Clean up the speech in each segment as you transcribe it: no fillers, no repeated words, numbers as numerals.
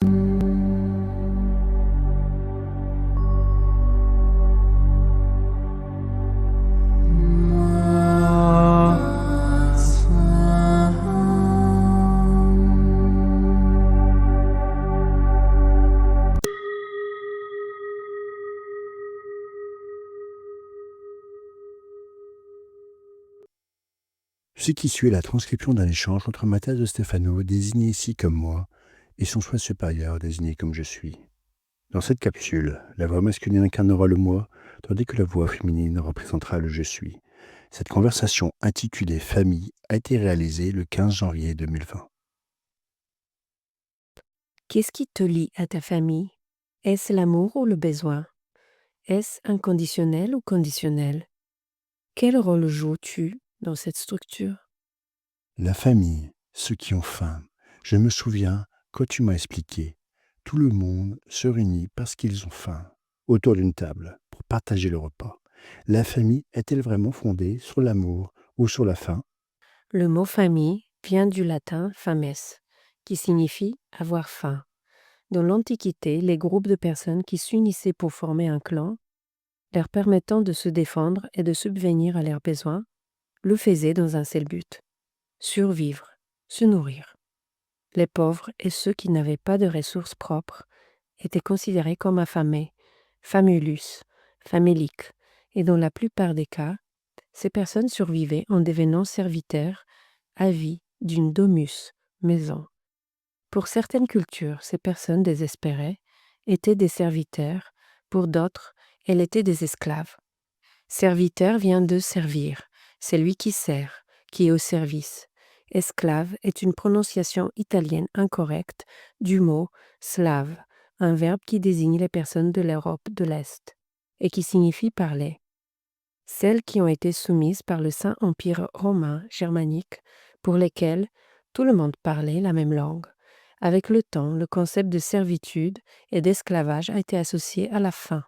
Ce qui suit est la transcription d'un échange entre Mathias de Stefano, désigné ici comme moi, et son choix supérieur, désigné comme je suis. Dans cette capsule, la voix masculine incarnera le moi, tandis que la voix féminine représentera le je suis. Cette conversation intitulée Famille a été réalisée le 15 janvier 2020. Qu'est-ce qui te lie à ta famille? Est-ce l'amour ou le besoin? Est-ce inconditionnel ou conditionnel? Quel rôle joues-tu dans cette structure? La famille, ceux qui ont faim. Je me souviens, quand tu m'as expliqué, tout le monde se réunit parce qu'ils ont faim, autour d'une table, pour partager le repas. La famille est-elle vraiment fondée sur l'amour ou sur la faim? Le mot famille vient du latin fames, qui signifie avoir faim. Dans l'Antiquité, les groupes de personnes qui s'unissaient pour former un clan, leur permettant de se défendre et de subvenir à leurs besoins, le faisaient dans un seul but: survivre, se nourrir. Les pauvres et ceux qui n'avaient pas de ressources propres étaient considérés comme affamés, famulus, faméliques, et dans la plupart des cas, ces personnes survivaient en devenant serviteurs à vie d'une domus, maison. Pour certaines cultures, ces personnes désespérées étaient des serviteurs, pour d'autres, elles étaient des esclaves. Serviteur vient de servir, c'est lui qui sert, qui est au service. Esclave est une prononciation italienne incorrecte du mot slave, un verbe qui désigne les personnes de l'Europe de l'Est et qui signifie parler. Celles qui ont été soumises par le Saint-Empire romain germanique, pour lesquelles tout le monde parlait la même langue. Avec le temps, le concept de servitude et d'esclavage a été associé à la faim,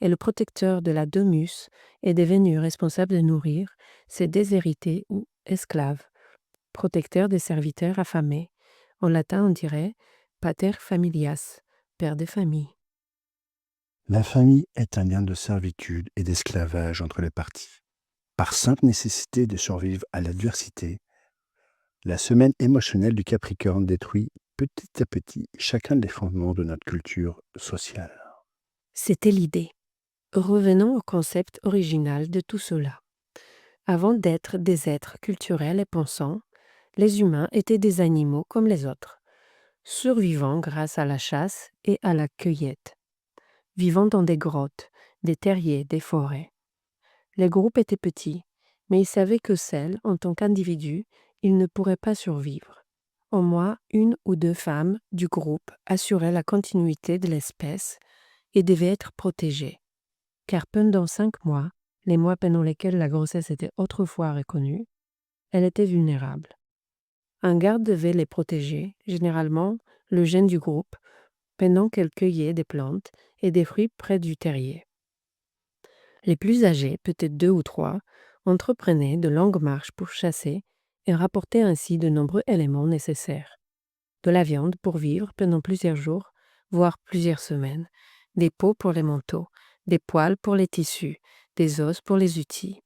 et le protecteur de la domus est devenu responsable de nourrir ses déshérités ou esclaves, protecteur des serviteurs affamés. En latin, on dirait pater familias, père de famille. La famille est un lien de servitude et d'esclavage entre les parties. Par simple nécessité de survivre à l'adversité, la semaine émotionnelle du Capricorne détruit petit à petit chacun des fondements de notre culture sociale. C'était l'idée. Revenons au concept original de tout cela. Avant d'être des êtres culturels et pensants, les humains étaient des animaux comme les autres, survivant grâce à la chasse et à la cueillette, vivant dans des grottes, des terriers, des forêts. Les groupes étaient petits, mais ils savaient que seuls, en tant qu'individus, ils ne pourraient pas survivre. Au moins une ou deux femmes du groupe assuraient la continuité de l'espèce et devaient être protégées, car pendant 5 mois, les mois pendant lesquels la grossesse était autrefois reconnue, elle était vulnérable. Un garde devait les protéger, généralement le jeune du groupe, pendant qu'elle cueillait des plantes et des fruits près du terrier. Les plus âgés, peut-être 2 ou 3, entreprenaient de longues marches pour chasser et rapportaient ainsi de nombreux éléments nécessaires. De la viande pour vivre pendant plusieurs jours, voire plusieurs semaines, des peaux pour les manteaux, des poils pour les tissus, des os pour les outils.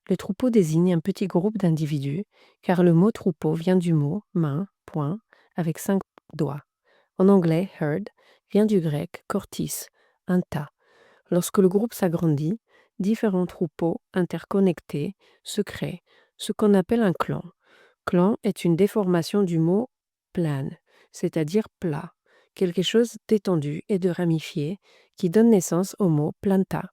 Le troupeau désigne un petit groupe d'individus, car le mot troupeau vient du mot main, poing, avec 5 doigts. En anglais, herd vient du grec cortis, un tas. Lorsque le groupe s'agrandit, différents troupeaux interconnectés se créent, ce qu'on appelle un clan. Clan est une déformation du mot plane, c'est-à-dire plat, quelque chose d'étendu et de ramifié qui donne naissance au mot planta.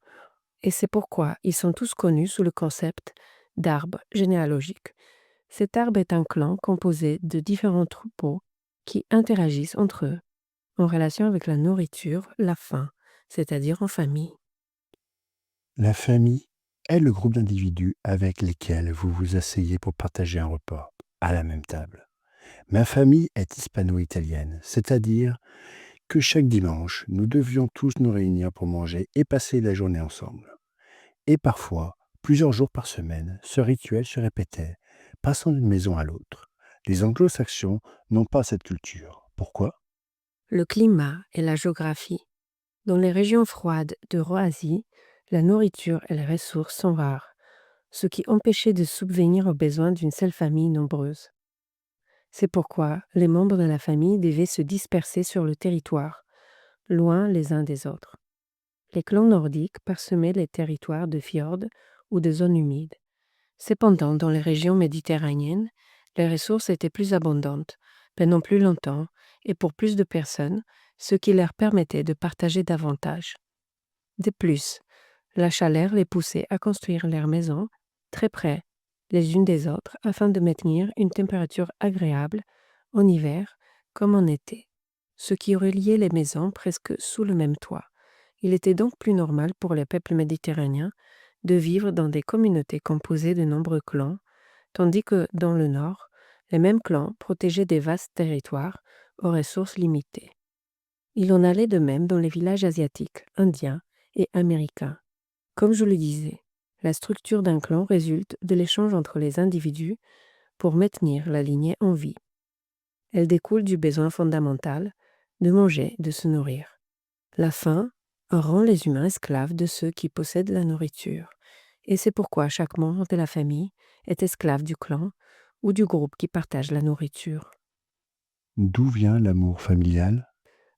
Et c'est pourquoi ils sont tous connus sous le concept d'arbre généalogique. Cet arbre est un clan composé de différents troupeaux qui interagissent entre eux, en relation avec la nourriture, la faim, c'est-à-dire en famille. La famille est le groupe d'individus avec lesquels vous vous asseyez pour partager un repas à la même table. Ma famille est hispano-italienne, c'est-à-dire que chaque dimanche, nous devions tous nous réunir pour manger et passer la journée ensemble. Et parfois, plusieurs jours par semaine, ce rituel se répétait, passant d'une maison à l'autre. Les anglo-saxons n'ont pas cette culture. Pourquoi? Le climat et la géographie. Dans les régions froides d'Eurasie, la nourriture et les ressources sont rares, ce qui empêchait de subvenir aux besoins d'une seule famille nombreuse. C'est pourquoi les membres de la famille devaient se disperser sur le territoire, loin les uns des autres. Les clans nordiques parsemaient les territoires de fjords ou de zones humides. Cependant, dans les régions méditerranéennes, les ressources étaient plus abondantes, pendant plus longtemps et pour plus de personnes, ce qui leur permettait de partager davantage. De plus, la chaleur les poussait à construire leurs maisons très près les unes des autres afin de maintenir une température agréable en hiver comme en été, ce qui reliait les maisons presque sous le même toit. Il était donc plus normal pour les peuples méditerranéens de vivre dans des communautés composées de nombreux clans, tandis que dans le nord, les mêmes clans protégeaient des vastes territoires aux ressources limitées. Il en allait de même dans les villages asiatiques, indiens et américains. Comme je le disais, la structure d'un clan résulte de l'échange entre les individus pour maintenir la lignée en vie. Elle découle du besoin fondamental de manger, de se nourrir. La faim rend les humains esclaves de ceux qui possèdent la nourriture, et c'est pourquoi chaque membre de la famille est esclave du clan ou du groupe qui partage la nourriture. D'où vient l'amour familial?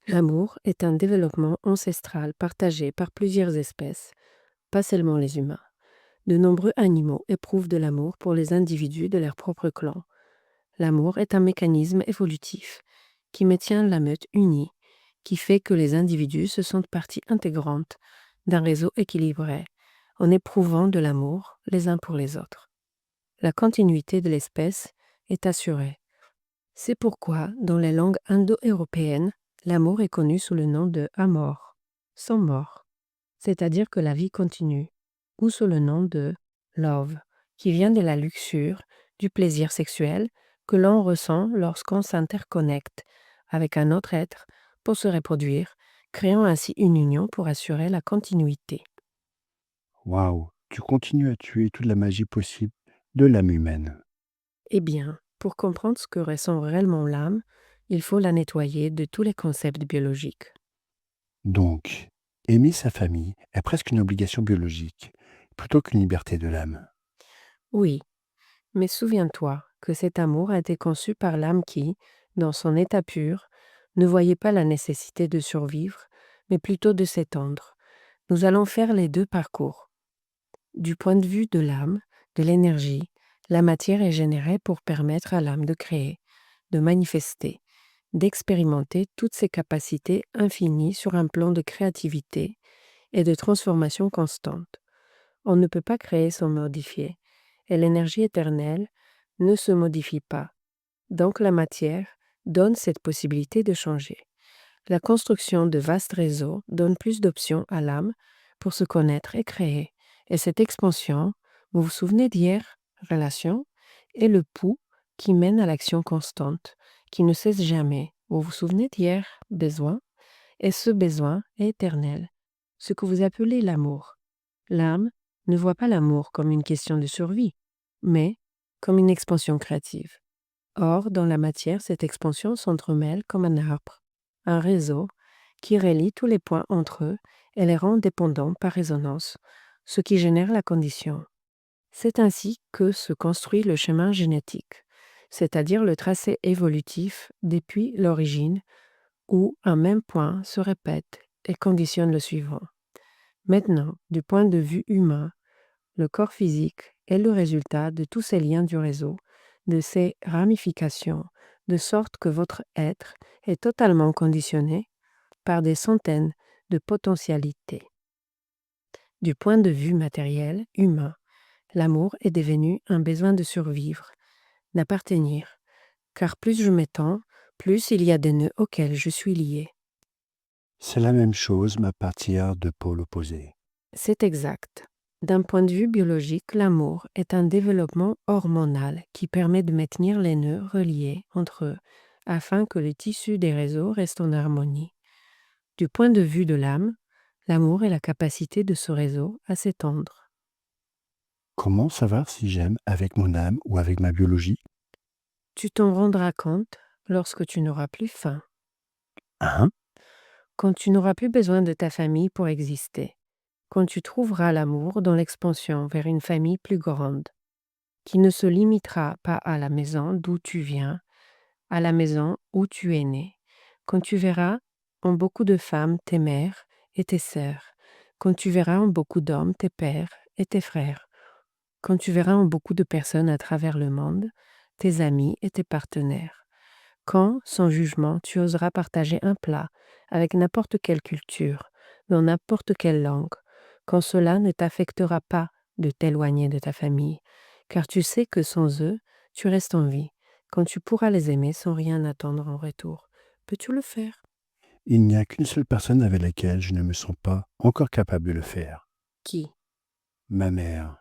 L'amour est un développement ancestral partagé par plusieurs espèces, pas seulement les humains. De nombreux animaux éprouvent de l'amour pour les individus de leur propre clan. L'amour est un mécanisme évolutif qui maintient la meute unie, qui fait que les individus se sentent partie intégrante d'un réseau équilibré, en éprouvant de l'amour les uns pour les autres. La continuité de l'espèce est assurée. C'est pourquoi, dans les langues indo-européennes, l'amour est connu sous le nom de amor, sans mort, c'est-à-dire que la vie continue, ou sous le nom de love, qui vient de la luxure, du plaisir sexuel que l'on ressent lorsqu'on s'interconnecte avec un autre être pour se reproduire, créant ainsi une union pour assurer la continuité. Waouh, tu continues à tuer toute la magie possible de l'âme humaine. Eh bien, pour comprendre ce que ressent réellement l'âme, il faut la nettoyer de tous les concepts biologiques. Donc, aimer sa famille est presque une obligation biologique, plutôt qu'une liberté de l'âme. Oui, mais souviens-toi que cet amour a été conçu par l'âme qui, dans son état pur, ne voyait pas la nécessité de survivre, mais plutôt de s'étendre. Nous allons faire les deux parcours. Du point de vue de l'âme, de l'énergie, la matière est générée pour permettre à l'âme de créer, de manifester, d'expérimenter toutes ses capacités infinies sur un plan de créativité et de transformation constante. On ne peut pas créer sans modifier, et l'énergie éternelle ne se modifie pas. Donc la matière donne cette possibilité de changer. La construction de vastes réseaux donne plus d'options à l'âme pour se connaître et créer. Et cette expansion, vous vous souvenez d'hier, relation, est le pouls qui mène à l'action constante, qui ne cesse jamais. Vous vous souvenez d'hier, besoin, et ce besoin est éternel. Ce que vous appelez l'amour. L'âme ne voit pas l'amour comme une question de survie, mais comme une expansion créative. Or, dans la matière, cette expansion s'entremêle comme un arbre, un réseau qui relie tous les points entre eux et les rend dépendants par résonance, ce qui génère la condition. C'est ainsi que se construit le chemin génétique, c'est-à-dire le tracé évolutif depuis l'origine où un même point se répète et conditionne le suivant. Maintenant, du point de vue humain, le corps physique est le résultat de tous ces liens du réseau, de ces ramifications, de sorte que votre être est totalement conditionné par des centaines de potentialités. Du point de vue matériel, humain, l'amour est devenu un besoin de survivre, d'appartenir, car plus je m'étends, plus il y a des nœuds auxquels je suis lié. C'est la même chose, mais à partir de pôles opposés. C'est exact. D'un point de vue biologique, l'amour est un développement hormonal qui permet de maintenir les nœuds reliés entre eux afin que le tissu des réseaux reste en harmonie. Du point de vue de l'âme, l'amour est la capacité de ce réseau à s'étendre. Comment savoir si j'aime avec mon âme ou avec ma biologie? Tu t'en rendras compte lorsque tu n'auras plus faim. Hein? Quand tu n'auras plus besoin de ta famille pour exister. Quand tu trouveras l'amour dans l'expansion vers une famille plus grande, qui ne se limitera pas à la maison d'où tu viens, à la maison où tu es né. Quand tu verras en beaucoup de femmes tes mères et tes sœurs. Quand tu verras en beaucoup d'hommes tes pères et tes frères. Quand tu verras en beaucoup de personnes à travers le monde, tes amis et tes partenaires. Quand, sans jugement, tu oseras partager un plat avec n'importe quelle culture, dans n'importe quelle langue, quand cela ne t'affectera pas de t'éloigner de ta famille, car tu sais que sans eux, tu restes en vie, quand tu pourras les aimer sans rien attendre en retour. Peux-tu le faire? Il n'y a qu'une seule personne avec laquelle je ne me sens pas encore capable de le faire. Qui? Ma mère.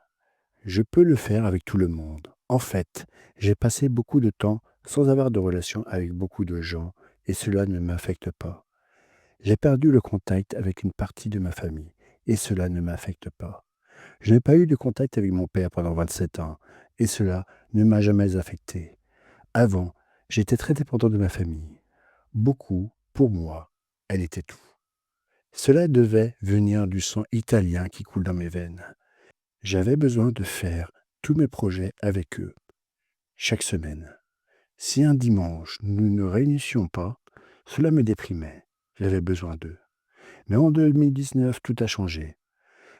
Je peux le faire avec tout le monde. En fait, j'ai passé beaucoup de temps sans avoir de relation avec beaucoup de gens et cela ne m'affecte pas. J'ai perdu le contact avec une partie de ma famille et cela ne m'affecte pas. Je n'ai pas eu de contact avec mon père pendant 27 ans et cela ne m'a jamais affecté. Avant, j'étais très dépendant de ma famille. Beaucoup, pour moi, elle était tout. Cela devait venir du sang italien qui coule dans mes veines. J'avais besoin de faire tous mes projets avec eux, chaque semaine. Si un dimanche nous ne nous réunissions pas, cela me déprimait. J'avais besoin d'eux. Mais en 2019, tout a changé.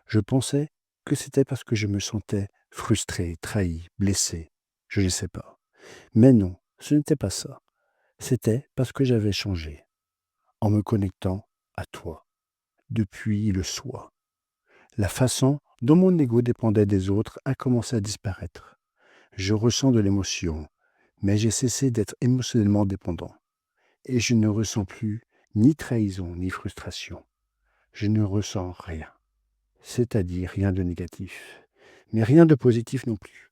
Je pensais que c'était parce que je me sentais frustré, trahi, blessé. Je ne sais pas. Mais non, ce n'était pas ça. C'était parce que j'avais changé, en me connectant à toi, depuis le soi. La façon dont mon ego dépendait des autres a commencé à disparaître. Je ressens de l'émotion, mais j'ai cessé d'être émotionnellement dépendant. Et je ne ressens plus ni trahison ni frustration. Je ne ressens rien, c'est-à-dire rien de négatif, mais rien de positif non plus.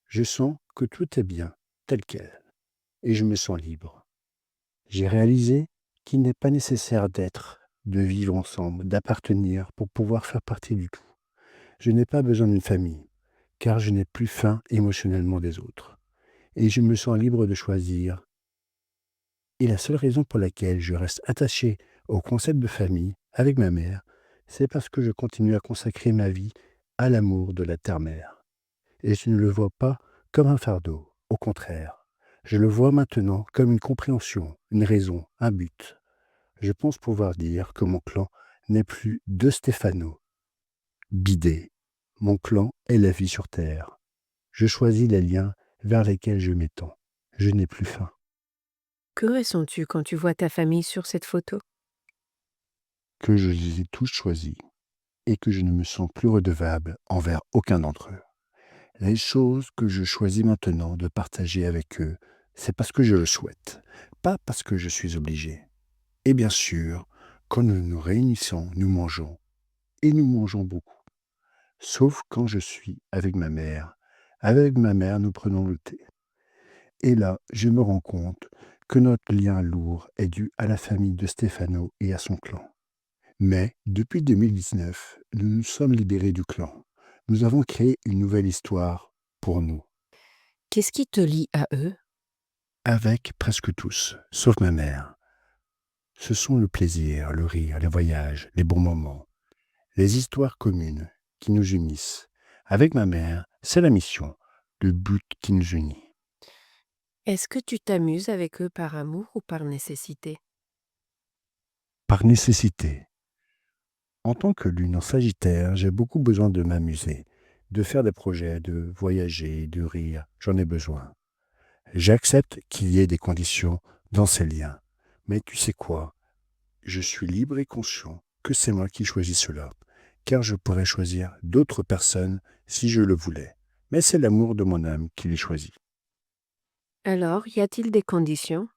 Je sens que tout est bien, tel quel, et je me sens libre. J'ai réalisé qu'il n'est pas nécessaire d'être, de vivre ensemble, d'appartenir pour pouvoir faire partie du tout. Je n'ai pas besoin d'une famille, car je n'ai plus faim émotionnellement des autres. Et je me sens libre de choisir. Et la seule raison pour laquelle je reste attaché au concept de famille avec ma mère, c'est parce que je continue à consacrer ma vie à l'amour de la terre-mère. Et je ne le vois pas comme un fardeau, au contraire. Je le vois maintenant comme une compréhension, une raison, un but. Je pense pouvoir dire que mon clan n'est plus de Stefano, bidé. Mon clan est la vie sur terre. Je choisis les liens vers lesquels je m'étends. Je n'ai plus faim. Que ressens-tu quand tu vois ta famille sur cette photo? Que je les ai tous choisis et que je ne me sens plus redevable envers aucun d'entre eux. Les choses que je choisis maintenant de partager avec eux, c'est parce que je le souhaite, pas parce que je suis obligé. Et bien sûr, quand nous nous réunissons, nous mangeons, et nous mangeons beaucoup. Sauf quand je suis avec ma mère. Avec ma mère, nous prenons le thé. Et là, je me rends compte que notre lien lourd est dû à la famille de Stefano et à son clan. Mais depuis 2019, nous nous sommes libérés du clan. Nous avons créé une nouvelle histoire pour nous, Qu'est-ce qui te lie à eux? avec presque tous, sauf ma mère. Ce sont le plaisir, le rire, les voyages, les bons moments, les histoires communes qui nous unissent. Avec ma mère, c'est la mission, le but qui nous unit. Est-ce que tu t'amuses avec eux par amour ou par nécessité? Par nécessité. En tant que lune en Sagittaire, j'ai beaucoup besoin de m'amuser, de faire des projets, de voyager, de rire. J'en ai besoin. J'accepte qu'il y ait des conditions dans ces liens. Mais tu sais quoi? Je suis libre et conscient que c'est moi qui choisis cela, car je pourrais choisir d'autres personnes si je le voulais. Mais c'est l'amour de mon âme qui les choisit. Alors, y a-t-il des conditions?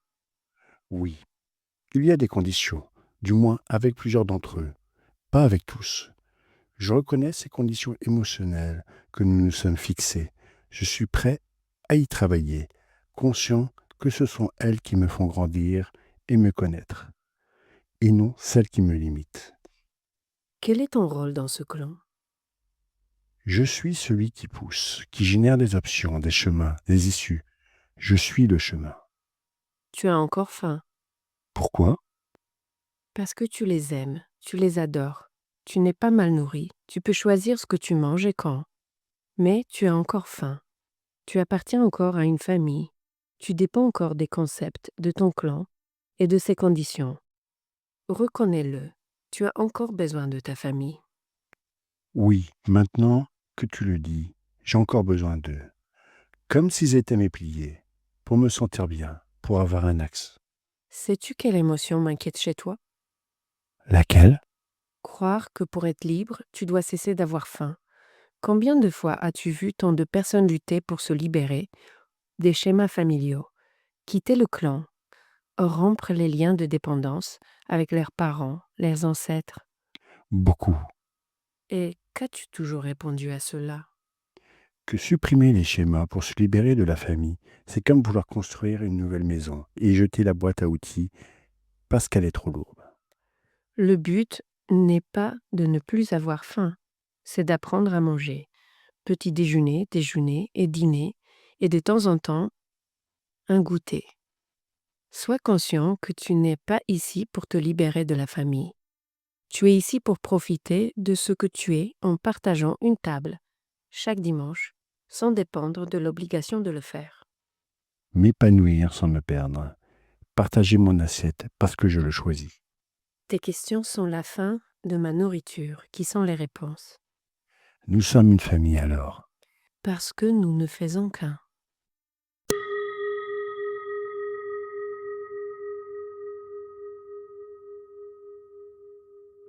Oui, il y a des conditions, du moins avec plusieurs d'entre eux, pas avec tous. Je reconnais ces conditions émotionnelles que nous nous sommes fixées. Je suis prêt à y travailler, conscient que ce sont elles qui me font grandir et me connaître, et non celles qui me limitent. Quel est ton rôle dans ce clan? Je suis celui qui pousse, qui génère des options, des chemins, des issues. Je suis le chemin. Tu as encore faim. Pourquoi? Parce que tu les aimes, tu les adores. Tu n'es pas mal nourri, tu peux choisir ce que tu manges et quand. Mais tu as encore faim. Tu appartiens encore à une famille. Tu dépends encore des concepts, de ton clan et de ses conditions. Reconnais-le, tu as encore besoin de ta famille. Oui, maintenant que tu le dis, j'ai encore besoin d'eux. Comme s'ils étaient mes piliers, pour me sentir bien, pour avoir un axe. Sais-tu quelle émotion m'inquiète chez toi? Laquelle? Croire que pour être libre, tu dois cesser d'avoir faim. Combien de fois as-tu vu tant de personnes lutter pour se libérer des schémas familiaux, quitter le clan, rompre les liens de dépendance avec leurs parents, leurs ancêtres? Beaucoup. Et qu'as-tu toujours répondu à cela? Que supprimer les schémas pour se libérer de la famille, c'est comme vouloir construire une nouvelle maison et jeter la boîte à outils parce qu'elle est trop lourde. Le but n'est pas de ne plus avoir faim, c'est d'apprendre à manger. Petit déjeuner, déjeuner et dîner, et de temps en temps, un goûter. Sois conscient que tu n'es pas ici pour te libérer de la famille. Tu es ici pour profiter de ce que tu es en partageant une table, chaque dimanche, sans dépendre de l'obligation de le faire. M'épanouir sans me perdre. Partager mon assiette parce que je le choisis. Tes questions sont la fin de ma nourriture, qui sont les réponses. Nous sommes une famille alors. Parce que nous ne faisons qu'un.